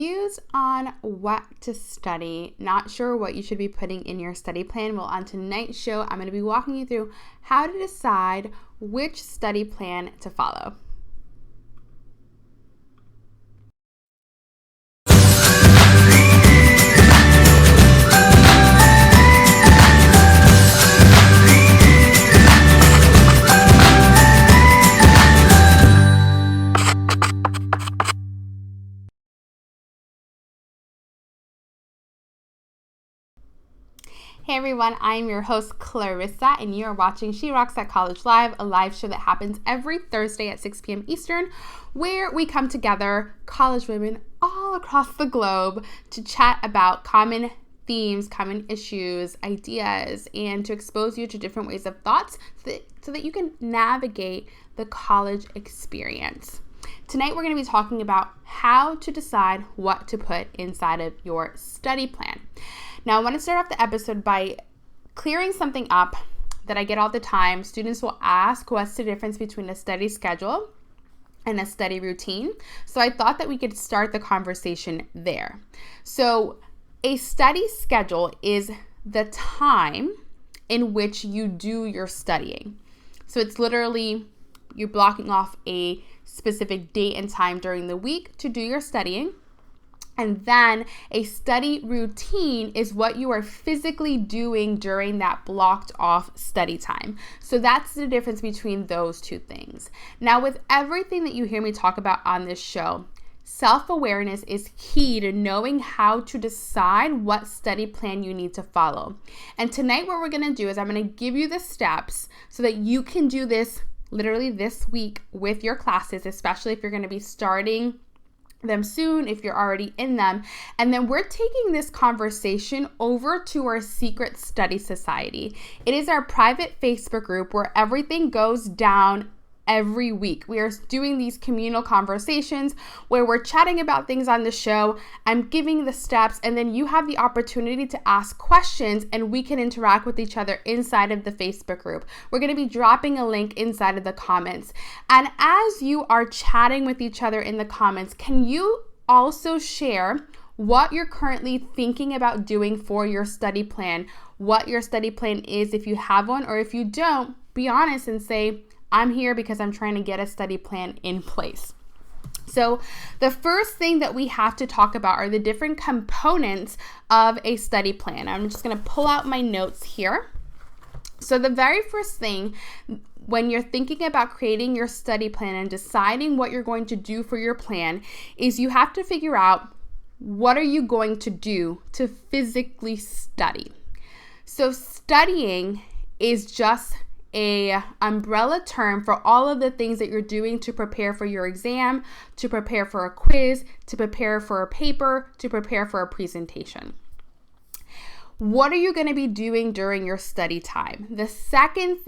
Views on what to study, not sure what you should be putting in your study plan? Well, on tonight's show, I'm going to be walking you through how to decide which study plan to follow. Hey everyone, I'm your host Clarissa, and you are watching She Rocks at College Live, a live show that happens every Thursday at 6 p.m. Eastern, where we come together, college women all across the globe, to chat about common themes, common issues, ideas, and to expose you to different ways of thoughts so that you can navigate the college experience. Tonight we're going to be talking about how to decide what to put inside of your study plan. Now, I want to start off the episode by clearing something up that I get all the time. Students will ask, what's the difference between a study schedule and a study routine? So I thought that we could start the conversation there. So a study schedule is the time in which you do your studying. So it's literally you're blocking off a specific date and time during the week to do your studying. And then a study routine is what you are physically doing during that blocked off study time. So that's the difference between those two things. Now, with everything that you hear me talk about on this show, self-awareness is key to knowing how to decide what study plan you need to follow. And tonight what we're going to do is I'm going to give you the steps so that you can do this literally this week with your classes, especially if you're going to be starting them soon, if you're already in them. And then we're taking this conversation over to our Secret Study Society. It is our private Facebook group where everything goes down every week. We are doing these communal conversations where we're chatting about things on the show. I'm giving the steps, and then you have the opportunity to ask questions and we can interact with each other inside of the Facebook group. We're going to be dropping a link inside of the comments. And as you are chatting with each other in the comments, can you also share what you're currently thinking about doing for your study plan, what your study plan is if you have one, or if you don't, be honest and say, I'm here because I'm trying to get a study plan in place. So the first thing that we have to talk about are the different components of a study plan. I'm just going to pull out my notes here. So the very first thing when you're thinking about creating your study plan and deciding what you're going to do for your plan is you have to figure out what are you going to do to physically study. So studying is just a umbrella term for all of the things that you're doing to prepare for your exam, to prepare for a quiz, to prepare for a paper, to prepare for a presentation. What are you going to be doing during your study time? The second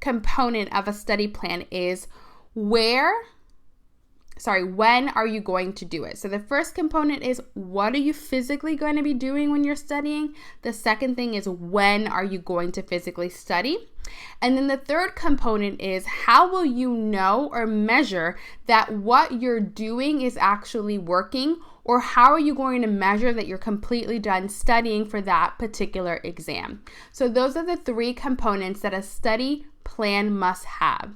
component of a study plan is when are you going to do it? So the first component is what are you physically going to be doing when you're studying? The second thing is when are you going to physically study? And then the third component is how will you know or measure that what you're doing is actually working, or how are you going to measure that you're completely done studying for that particular exam? So those are the three components that a study plan must have.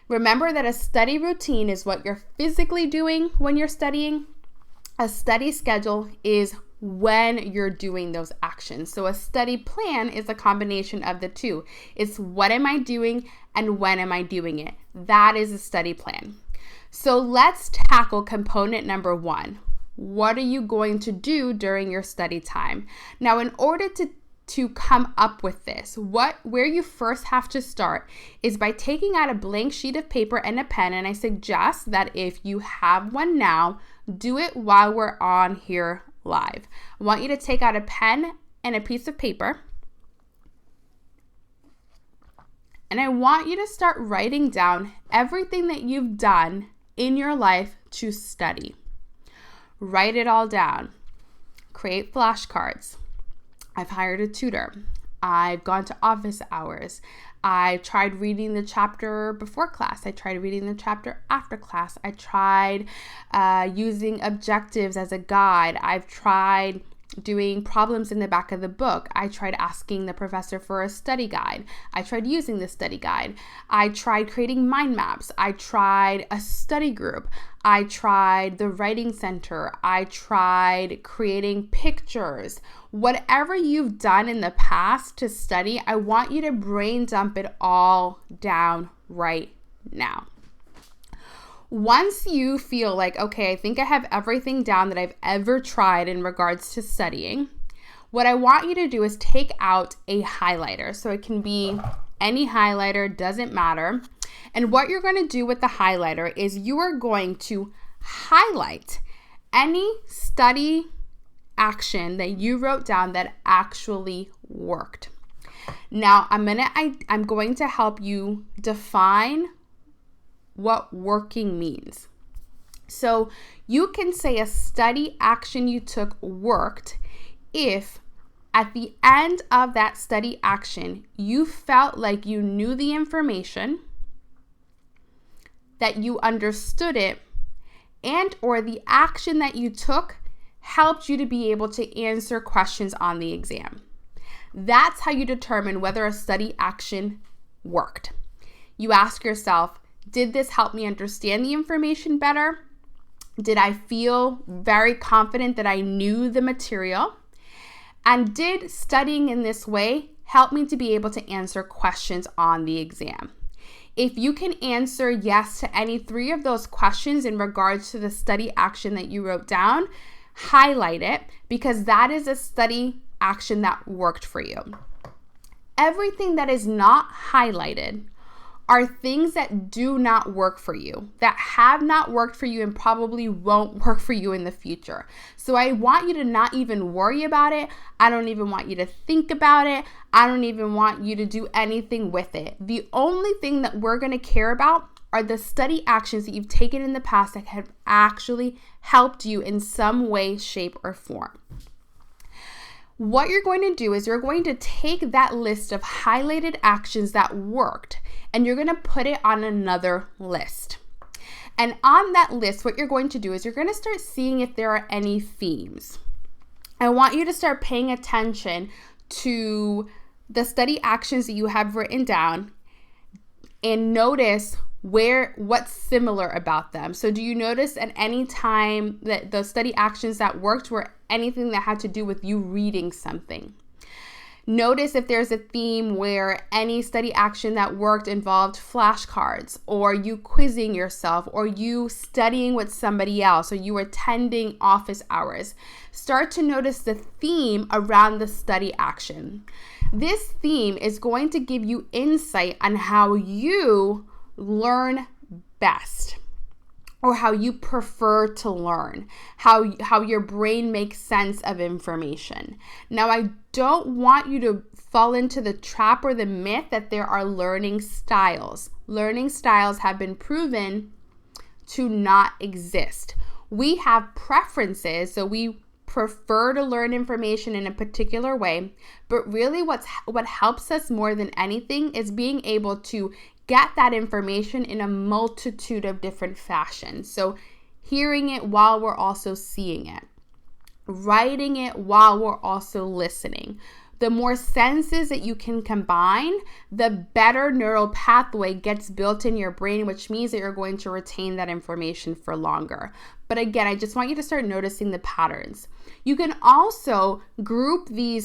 Remember that a study routine is what you're physically doing when you're studying. A study schedule is when you're doing those actions. So a study plan is a combination of the two. It's what am I doing and when am I doing it? That is a study plan. So let's tackle component number one. What are you going to do during your study time? Now, in order to come up with this, where you first have to start is by taking out a blank sheet of paper and a pen, and I suggest that if you have one now, do it while we're on here live. I want you to take out a pen and a piece of paper, and I want you to start writing down everything that you've done in your life to study. Write it all down. Create flashcards. I've hired a tutor. I've gone to office hours. I tried reading the chapter before class. I tried reading the chapter after class. I tried using objectives as a guide. I've tried doing problems in the back of the book. I tried asking the professor for a study guide. I tried using the study guide. I tried creating mind maps. I tried a study group. I tried the writing center. I tried creating pictures. Whatever you've done in the past to study, I want you to brain dump it all down right now. Once you feel like, okay, I think I have everything down that I've ever tried in regards to studying, what I want you to do is take out a highlighter. So it can be any highlighter, doesn't matter. And what you're going to do with the highlighter is you are going to highlight any study action that you wrote down that actually worked. Now, I'm going to help you define what working means. So you can say a study action you took worked if at the end of that study action, you felt like you knew the information, that you understood it, and or the action that you took helped you to be able to answer questions on the exam. That's how you determine whether a study action worked. You ask yourself, did this help me understand the information better? Did I feel very confident that I knew the material? And did studying in this way help me to be able to answer questions on the exam? If you can answer yes to any 3 of those questions in regards to the study action that you wrote down, highlight it, because that is a study action that worked for you. Everything that is not highlighted are things that do not work for you, that have not worked for you and probably won't work for you in the future. So I want you to not even worry about it. I don't even want you to think about it. I don't even want you to do anything with it. The only thing that we're going to care about are the study actions that you've taken in the past that have actually helped you in some way, shape, or form. What you're going to do is you're going to take that list of highlighted actions that worked and you're going to put it on another list. And on that list, what you're going to do is you're going to start seeing if there are any themes. I want you to start paying attention to the study actions that you have written down and notice what's similar about them. So do you notice at any time that the study actions that worked were anything that had to do with you reading something? Notice if there's a theme where any study action that worked involved flashcards, or you quizzing yourself, or you studying with somebody else, or you attending office hours. Start to notice the theme around the study action. This theme is going to give you insight on how you learn best, or how you prefer to learn, how your brain makes sense of information. Now, I don't want you to fall into the trap or the myth that there are learning styles. Learning styles have been proven to not exist. We have preferences, so we prefer to learn information in a particular way, but really what helps us more than anything is being able to get that information in a multitude of different fashions. So hearing it while we're also seeing it, writing it while we're also listening. The more senses that you can combine, the better neural pathway gets built in your brain, which means that you're going to retain that information for longer. But again, I just want you to start noticing the patterns. You can also group the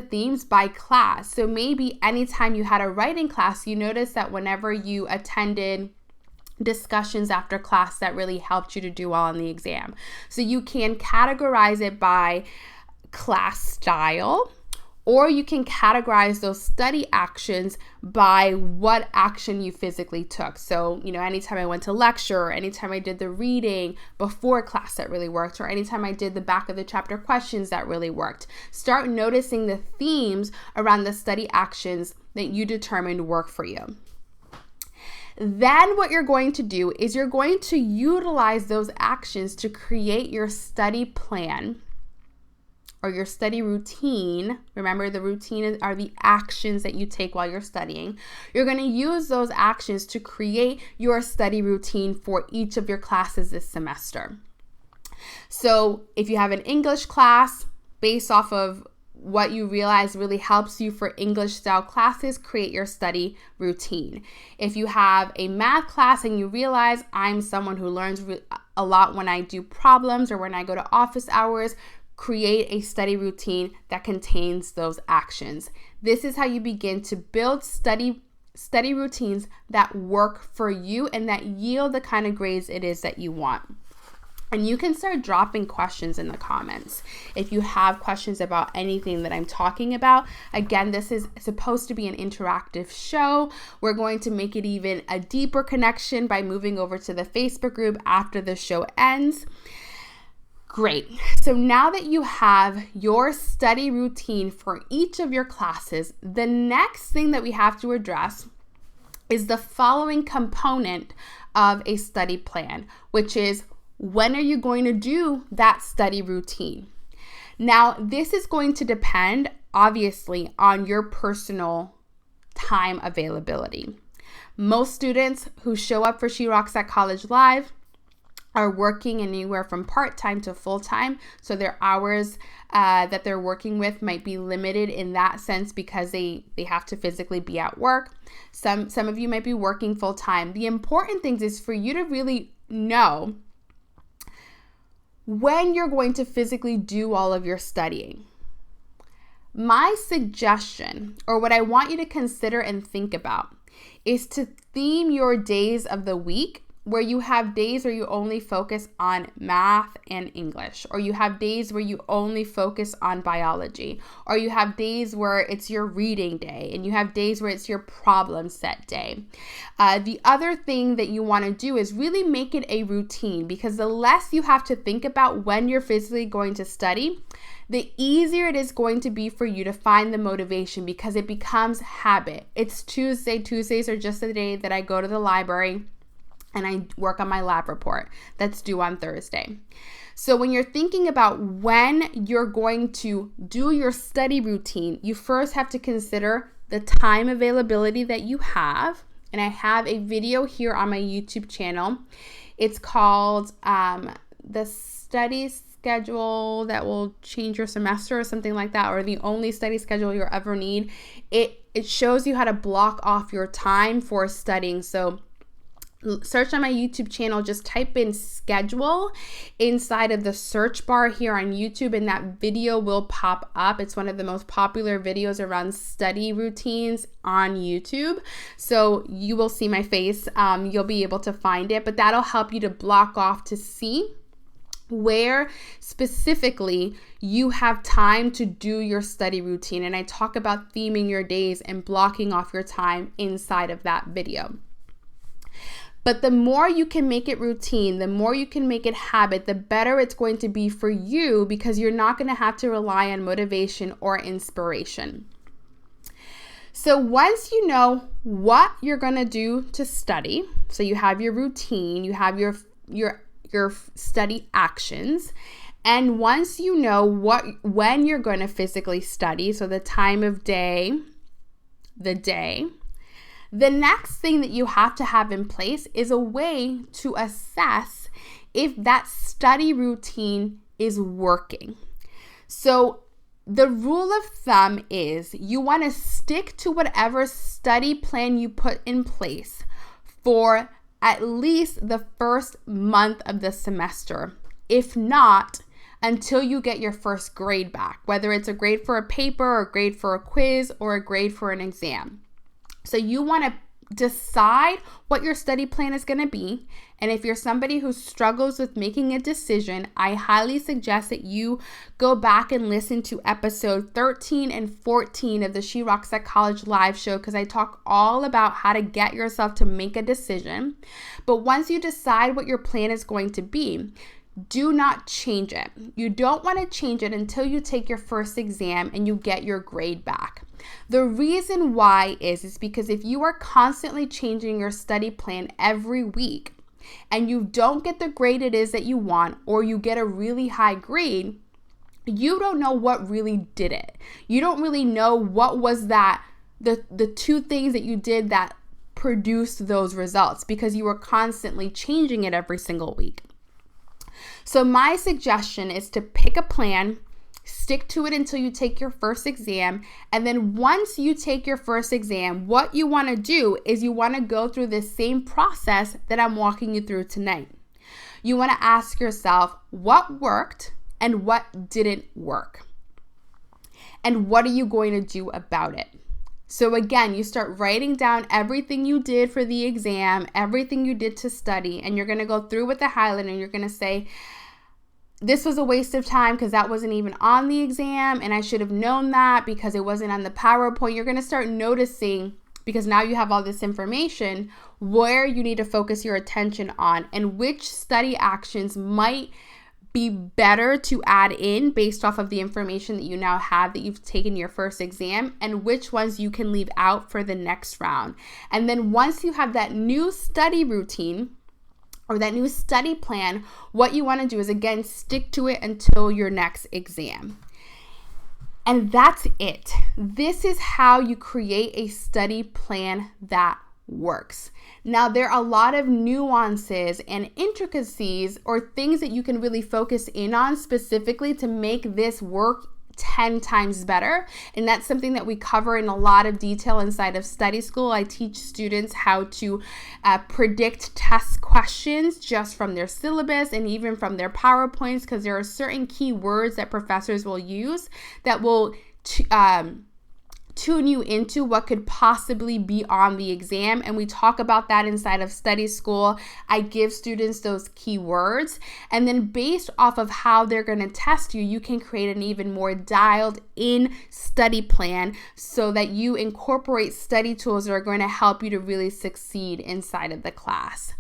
themes by class. So maybe anytime you had a writing class, you notice that whenever you attended discussions after class, that really helped you to do well on the exam. So you can categorize it by class style, or you can categorize those study actions by what action you physically took. So, anytime I went to lecture, or anytime I did the reading before class, that really worked, or anytime I did the back of the chapter questions, that really worked. Start noticing the themes around the study actions that you determined work for you. Then what you're going to do is you're going to utilize those actions to create your study plan, or your study routine, remember the routine are the actions that you take while you're studying. You're going to use those actions to create your study routine for each of your classes this semester. So if you have an English class, based off of what you realize really helps you for English style classes, create your study routine. If you have a math class and you realize I'm someone who learns a lot when I do problems or when I go to office hours, create a study routine that contains those actions. This is how you begin to build study routines that work for you and that yield the kind of grades it is that you want. And you can start dropping questions in the comments if you have questions about anything that I'm talking about. Again, this is supposed to be an interactive show. We're going to make it even a deeper connection by moving over to the Facebook group after the show ends. Great. So now that you have your study routine for each of your classes, the next thing that we have to address is the following component of a study plan, which is when are you going to do that study routine? Now, this is going to depend, obviously, on your personal time availability. Most students who show up for She Rocks at College Live are working anywhere from part-time to full-time, so their hours that they're working with might be limited in that sense because they have to physically be at work. Some of you might be working full-time. The important thing is for you to really know when you're going to physically do all of your studying. My suggestion, or what I want you to consider and think about, is to theme your days of the week where you have days where you only focus on math and English, or you have days where you only focus on biology, or you have days where it's your reading day, and you have days where it's your problem set day. The other thing that you want to do is really make it a routine, because the less you have to think about when you're physically going to study, the easier it is going to be for you to find the motivation, because it becomes habit. It's Tuesday. Tuesdays are just the day that I go to the library and I work on my lab report that's due on Thursday. So when you're thinking about when you're going to do your study routine, you first have to consider the time availability that you have. And I have a video here on my YouTube channel. It's called the study schedule that will change your semester or something like that, or the only study schedule you'll ever need. It shows you how to block off your time for studying. So search on my YouTube channel, just type in schedule inside of the search bar here on YouTube, and that video will pop up. It's one of the most popular videos around study routines on YouTube. So you will see my face. You'll be able to find it, but that'll help you to block off to see where specifically you have time to do your study routine. And I talk about theming your days and blocking off your time inside of that video. But the more you can make it routine, the more you can make it habit, the better it's going to be for you, because you're not going to have to rely on motivation or inspiration. So once you know what you're going to do to study, so you have your routine, you have your study actions, and once you know when you're going to physically study, so the time of day, the day, the next thing that you have to have in place is a way to assess if that study routine is working. So the rule of thumb is you want to stick to whatever study plan you put in place for at least the first month of the semester. If not, until you get your first grade back, whether it's a grade for a paper or a grade for a quiz or a grade for an exam. So you want to decide what your study plan is going to be. And if you're somebody who struggles with making a decision, I highly suggest that you go back and listen to episode 13 and 14 of the She Rocks at College live show, because I talk all about how to get yourself to make a decision. But once you decide what your plan is going to be, do not change it. You don't want to change it until you take your first exam and you get your grade back. The reason why is because if you are constantly changing your study plan every week and you don't get the grade it is that you want, or you get a really high grade, you don't know what really did it. You don't really know what was that, the two things that you did that produced those results, because you were constantly changing it every single week. So my suggestion is to pick a plan, stick to it until you take your first exam. And then once you take your first exam, what you want to do is you want to go through the same process that I'm walking you through tonight. You want to ask yourself what worked and what didn't work. And what are you going to do about it? So again, you start writing down everything you did for the exam, everything you did to study, and you're going to go through with the highlight and you're going to say, this was a waste of time because that wasn't even on the exam, and I should have known that because it wasn't on the PowerPoint. You're going to start noticing, because now you have all this information, where you need to focus your attention on and which study actions might be better to add in based off of the information that you now have that you've taken your first exam, and which ones you can leave out for the next round. And then once you have that new study routine or that new study plan, what you want to do is, again, stick to it until your next exam. And that's it. This is how you create a study plan that works. Now, there are a lot of nuances and intricacies or things that you can really focus in on specifically to make this work 10 times better. And that's something that we cover in a lot of detail inside of study school. I teach students how to predict test questions just from their syllabus and even from their PowerPoints, because there are certain key words that professors will use that will tune you into what could possibly be on the exam. And we talk about that inside of study school. I give students those keywords, and then based off of how they're going to test you, you can create an even more dialed in study plan so that you incorporate study tools that are going to help you to really succeed inside of the class.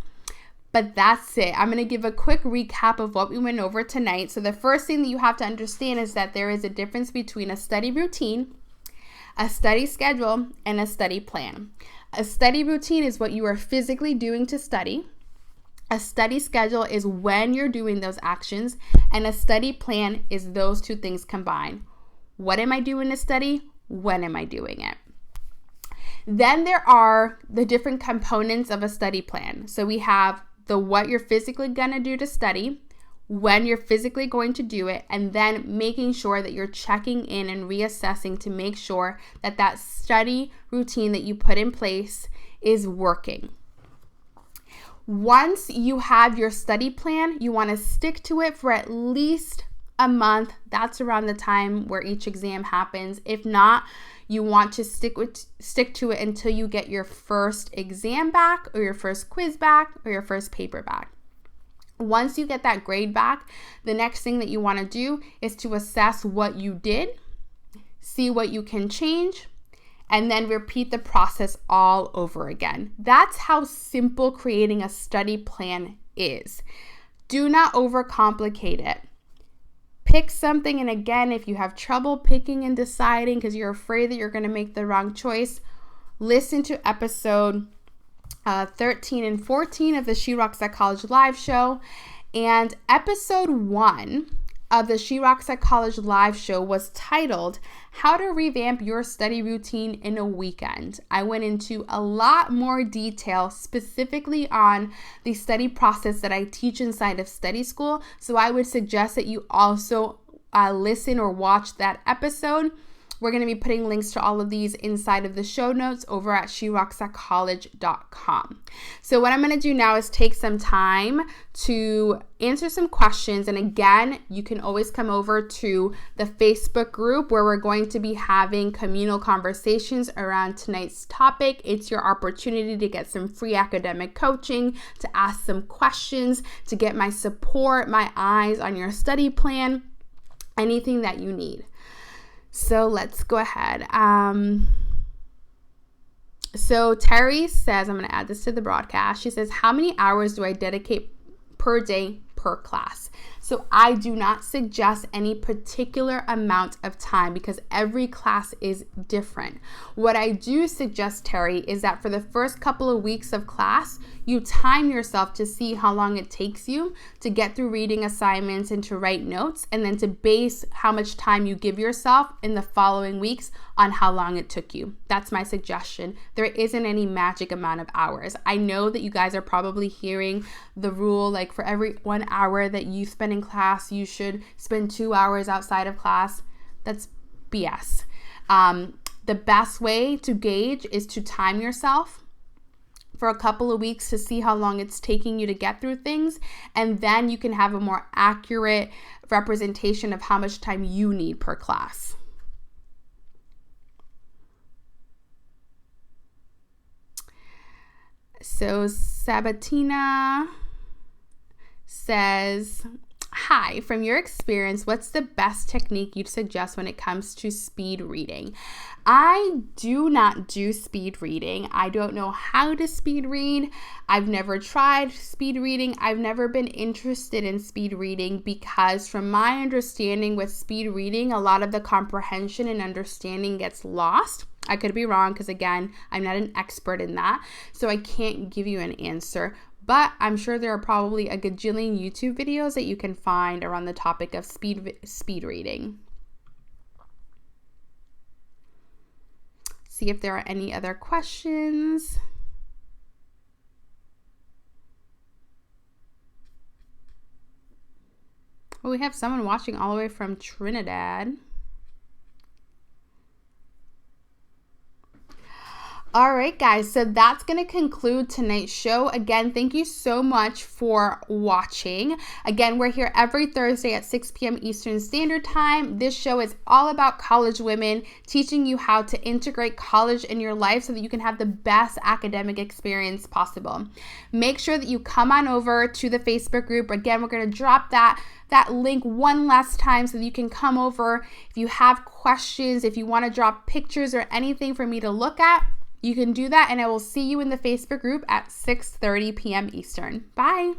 But that's it. I'm going to give a quick recap of what we went over tonight. So the first thing that you have to understand is that there is a difference between a study routine, a study schedule, and a study plan. A study routine is what you are physically doing to study. A study schedule is when you're doing those actions, and a study plan is those two things combined. What am I doing to study? When am I doing it? Then there are the different components of a study plan. So we have the what you're physically going to do to study, when you're physically going to do it, and then making sure that you're checking in and reassessing to make sure that that study routine that you put in place is working. Once you have your study plan, you want to stick to it for at least a month. That's around the time where each exam happens. If not, you want to stick to it until you get your first exam back, or your first quiz back, or your first paper back. Once you get that grade back, the next thing that you want to do is to assess what you did, see what you can change, and then repeat the process all over again. That's how simple creating a study plan is. Do not overcomplicate it. Pick something, and again, if you have trouble picking and deciding because you're afraid that you're going to make the wrong choice, listen to episode 13 and 14 of the She Rocks at College live show. And episode 1 of the She Rocks at College live show was titled How to Revamp Your Study Routine in a Weekend. I went into a lot more detail specifically on the study process that I teach inside of study school. So I would suggest that you also listen or watch that episode. We're going to be putting links to all of these inside of the show notes over at sherocksatcollege.com. So what I'm going to do now is take some time to answer some questions. And again, you can always come over to the Facebook group where we're going to be having communal conversations around tonight's topic. It's your opportunity to get some free academic coaching, to ask some questions, to get my support, my eyes on your study plan, anything that you need. So let's go ahead. So Terry says, I'm going to add this to the broadcast. She says, how many hours do I dedicate per day per class? So I do not suggest any particular amount of time because every class is different. What I do suggest, Terry, is that for the first couple of weeks of class, you time yourself to see how long it takes you to get through reading assignments and to write notes, and then to base how much time you give yourself in the following weeks on how long it took you. That's my suggestion. There isn't any magic amount of hours. I know that you guys are probably hearing the rule, like for every 1 hour that you spend in class, you should spend 2 hours outside of class. That's BS. The best way to gauge is to time yourself for a couple of weeks to see how long it's taking you to get through things, and then you can have a more accurate representation of how much time you need per class. So Sabatina says, hi, from your experience, what's the best technique you'd suggest when it comes to speed reading? I do not do speed reading. I don't know how to speed read. I've never tried speed reading. I've never been interested in speed reading because from my understanding with speed reading, a lot of the comprehension and understanding gets lost. I could be wrong because, again, I'm not an expert in that, so I can't give you an answer. But I'm sure there are probably a gajillion YouTube videos that you can find around the topic of speed reading. See if there are any other questions. Oh, we have someone watching all the way from Trinidad. All right, guys, so that's going to conclude tonight's show. Again, thank you so much for watching. Again, we're here every Thursday at 6 p.m. Eastern Standard Time. This show is all about college women, teaching you how to integrate college in your life so that you can have the best academic experience possible. Make sure that you come on over to the Facebook group. Again, we're going to drop that link one last time so that you can come over. If you have questions, if you want to drop pictures or anything for me to look at, you can do that, and I will see you in the Facebook group at 6:30 p.m. Eastern. Bye.